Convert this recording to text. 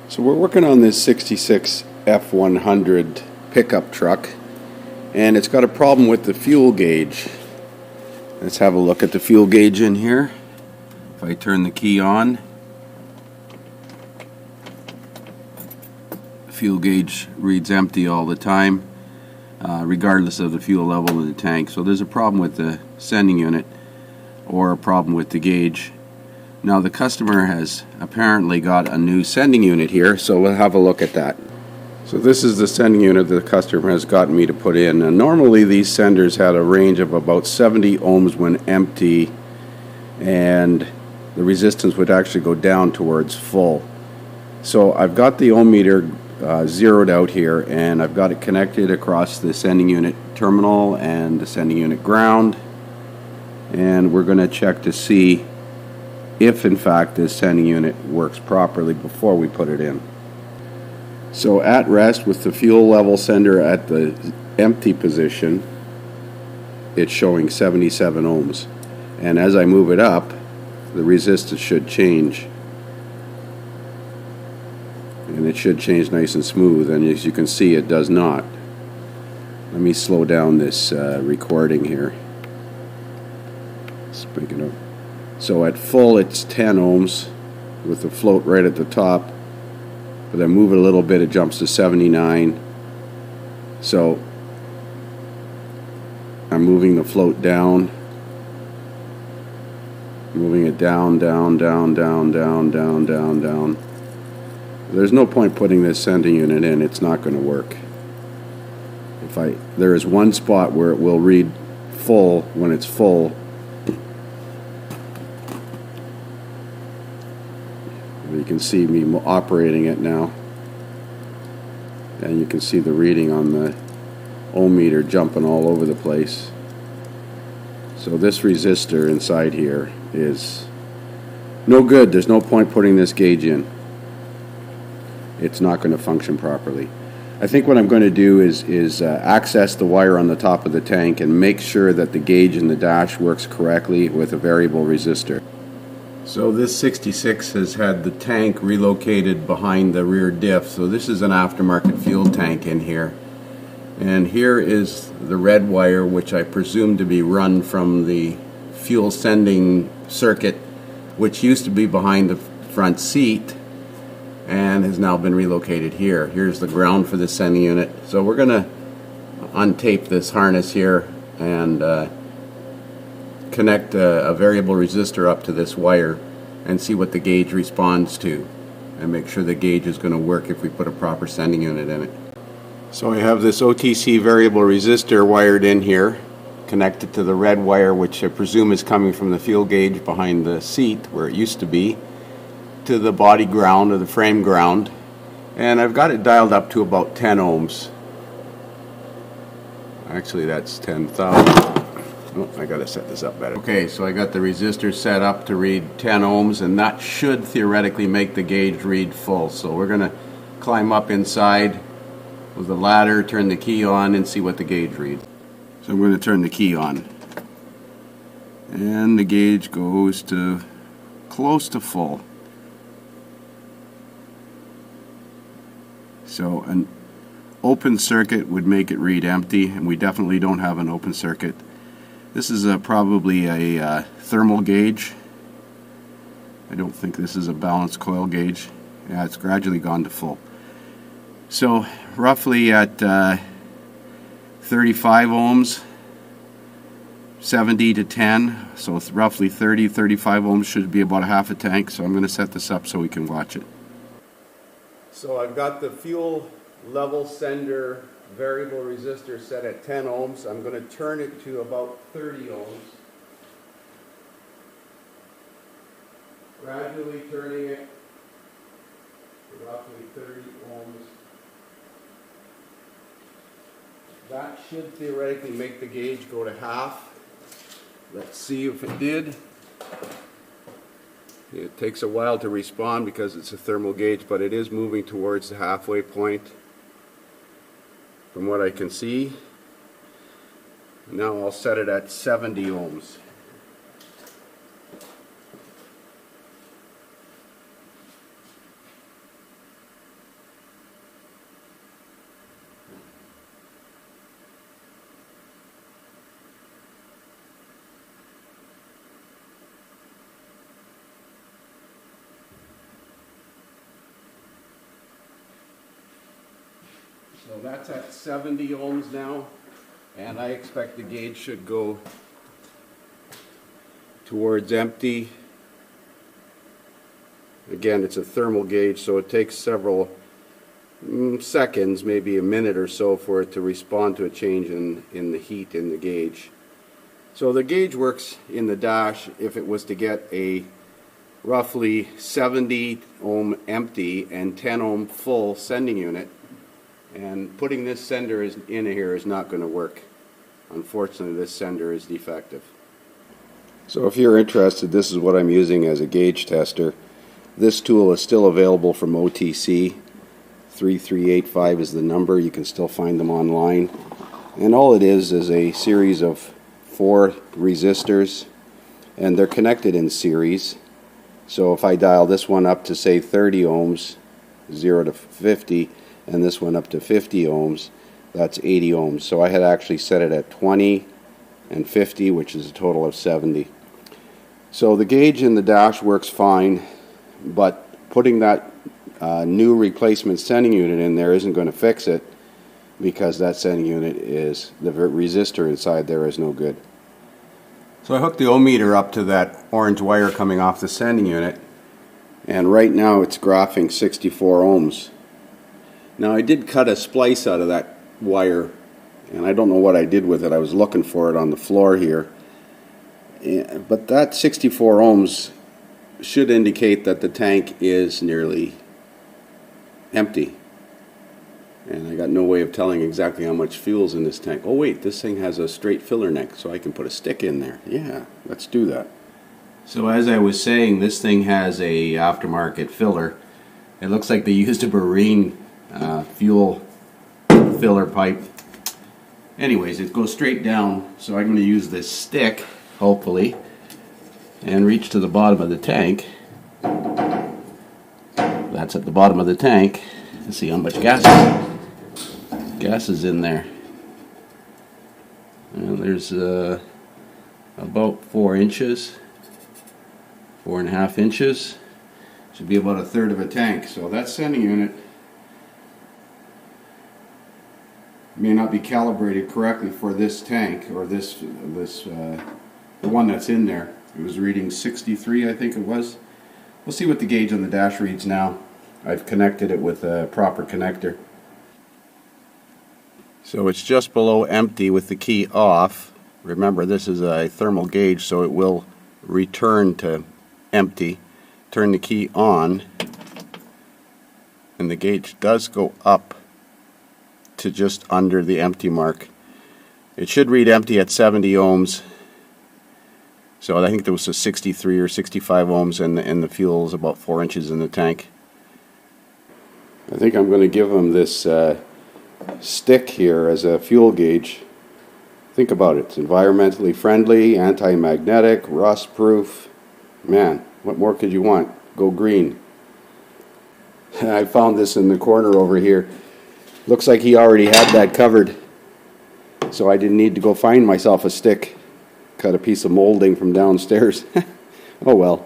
So we're working on this 66 F100 pickup truck, and it's got a problem with the fuel gauge. Let's have a look at the fuel gauge in here. If I turn the key on, the fuel gauge reads empty all the time, regardless of the fuel level in the tank. So there's a problem with the sending unit or a problem with the gauge. Now the customer has apparently got a new sending unit here, so we'll have a look at that. So this is the sending unit the customer has gotten me to put in. And normally these senders had a range of about 70 ohms when empty, and the resistance would actually go down towards full. So I've got the ohm meter zeroed out here, and I've got it connected across the sending unit terminal and the sending unit ground, and we're going to check to see if in fact this sending unit works properly before we put it in. So at rest with the fuel level sender at the empty position, it's showing 77 ohms, and as I move it up, the resistance should change, and it should change nice and smooth, and as you can see it does not. Let me slow down this recording here. Let's pick it up. So at full it's 10 ohms with the float right at the top, but then move it a little bit, it jumps to 79. So I'm moving the float down, moving it down, down, down, down, down, down, down, down. There's no point putting this sending unit in, it's not going to work. There is one spot where it will read full when it's full. You can see me operating it now, and you can see the reading on the ohm meter jumping all over the place. So this resistor inside here is no good. There's no point putting this gauge in. It's not going to function properly. I think what I'm going to do is access the wire on the top of the tank and make sure that the gauge in the dash works correctly with a variable resistor. So this 66 has had the tank relocated behind the rear diff. So this is an aftermarket fuel tank in here. And here is the red wire, which I presume to be run from the fuel sending circuit, which used to be behind the front seat and has now been relocated here. Here's the ground for the sending unit. So we're going to untape this harness here and connect a variable resistor up to this wire and see what the gauge responds to, and make sure the gauge is going to work if we put a proper sending unit in it. So I have this OTC variable resistor wired in here, connected to the red wire, which I presume is coming from the fuel gauge behind the seat where it used to be, to the body ground or the frame ground, and I've got it dialed up to about 10 ohms. Actually that's 10,000. Oh, I gotta set this up better. Okay, so I got the resistor set up to read 10 ohms, and that should theoretically make the gauge read full. So we're gonna climb up inside with the ladder, turn the key on, and see what the gauge reads. So I'm gonna turn the key on, and the gauge goes to close to full. So an open circuit would make it read empty, and we definitely don't have an open circuit. This is probably a thermal gauge. I don't think this is a balanced coil gauge. Yeah, it's gradually gone to full. So roughly at 35 ohms, 70 to 10, so it's roughly 35 ohms should be about a half a tank. So I'm going to set this up so we can watch it. So I've got the fuel level sender variable resistor set at 10 ohms. I'm going to turn it to about 30 ohms. Gradually turning it to roughly 30 ohms. That should theoretically make the gauge go to half. Let's see if it did. It takes a while to respond because it's a thermal gauge, but it is moving towards the halfway point from what I can see. Now I'll set it at 70 ohms. So that's at 70 ohms now, and I expect the gauge should go towards empty. Again, it's a thermal gauge, so it takes several seconds, maybe a minute or so, for it to respond to a change in the heat in the gauge. So the gauge works in the dash if it was to get a roughly 70 ohm empty and 10 ohm full sending unit, and putting this sender in here is not going to work. Unfortunately, this sender is defective. So if you're interested, this is what I'm using as a gauge tester. This tool is still available from OTC. 3385 is the number. You can still find them online. And all it is a series of 4 resistors, and they're connected in series. So if I dial this one up to, say, 30 ohms, 0 to 50, and this one up to 50 ohms, that's 80 ohms. So I had actually set it at 20 and 50, which is a total of 70. So the gauge in the dash works fine, but putting that new replacement sending unit in there isn't going to fix it, because that sending unit is, the resistor inside there is no good. So I hooked the ohm meter up to that orange wire coming off the sending unit, and right now it's graphing 64 ohms. Now I did cut a splice out of that wire, and I don't know what I did with it. I was looking for it on the floor here, but that 64 ohms should indicate that the tank is nearly empty, and I got no way of telling exactly how much fuel's in this tank. Oh wait, this thing has a straight filler neck, so I can put a stick in there. Yeah, let's do that. So as I was saying, this thing has a aftermarket filler. It looks like they used a marine fuel filler pipe. Anyways, it goes straight down, so I'm going to use this stick, hopefully, and reach to the bottom of the tank. That's at the bottom of the tank. Let's see how much gas is in there. And there's about 4 inches, 4.5 inches. Should be about a third of a tank. So that sending unit may not be calibrated correctly for this tank, or the one that's in there. It was reading 63, I think it was. We'll see what the gauge on the dash reads now. I've connected it with a proper connector. So it's just below empty with the key off. Remember, this is a thermal gauge, so it will return to empty. Turn the key on, and the gauge does go up to just under the empty mark. It should read empty at 70 ohms. So I think there was a 63 or 65 ohms, and the fuel is about 4 inches in the tank. I think I'm going to give them this stick here as a fuel gauge. Think about it. It's environmentally friendly, anti-magnetic, rust-proof. Man, what more could you want? Go green. I found this in the corner over here. Looks like he already had that covered, so I didn't need to go find myself a stick. Cut a piece of molding from downstairs. Oh well.